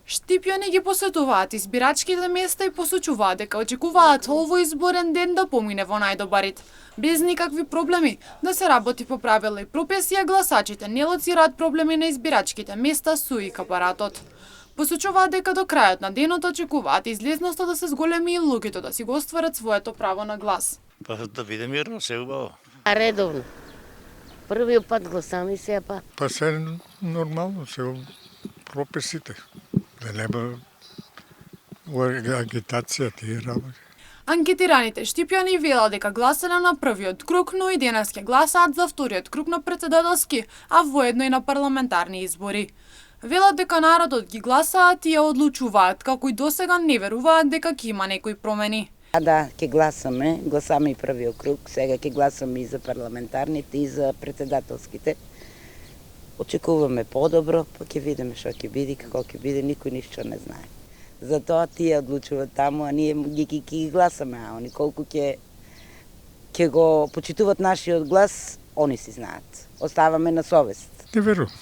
Штипјани ги посетуваат избирачките места и посочуваат дека очекуваат овој изборен ден да помине во најдобар ред. Без никакви проблеми, да се работи по правила и прописи, а гласачите не лоцираат проблеми на избирачките места со ИК апаратот. Посочуваат дека до крајот на денот очекуваат излезноста да се зголеми и луѓето да си го остварат своето право на глас. Па да биде мирно, се убаво. Редовно. Првиот пат гласам и сега па. Па се нормално, се прописите. Да нема агитација тие работи. Анкетираните штипјани велат дека гласале на првиот круг, но и денес ќе гласаат за вториот круг на претседателски, а воедно и на парламентарни избори. Велат дека народот ги гласаат и ја одлучуваат, како и досега не веруваат дека ќе има некои промени. Да, ќе гласаме и првиот круг, сега ќе гласаме и за парламентарните и за претседателските. Очекуваме подобро, па ќе видиме што ќе биде, како ќе биде, никој ништо не знае. Затоа тие одлучуваат таму, а ние ги гласаме, а они колку ќе го почитуваат нашиот глас, они си знаат. Оставаме на совест. Не верувам.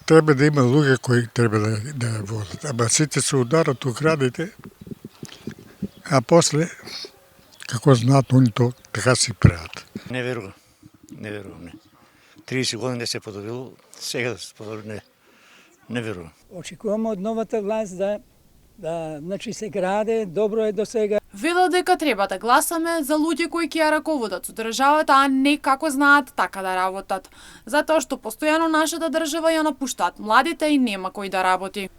Треба да има луѓе кои треба да водат. Ама сите се ударат у градите, а после, како знаат, они то така си прават. Не верувам. Не верувам, не. 30 години се подобрило, сега да се подобри, не верувам. Очекуваме од новата власт да значи се граде, добро е до сега. Велат дека треба да гласаме за луѓе кои ќе ја раководат со државата, а не како знаат така да работат. Затоа што постојано нашата држава ја напуштаат младите и нема кој да работи.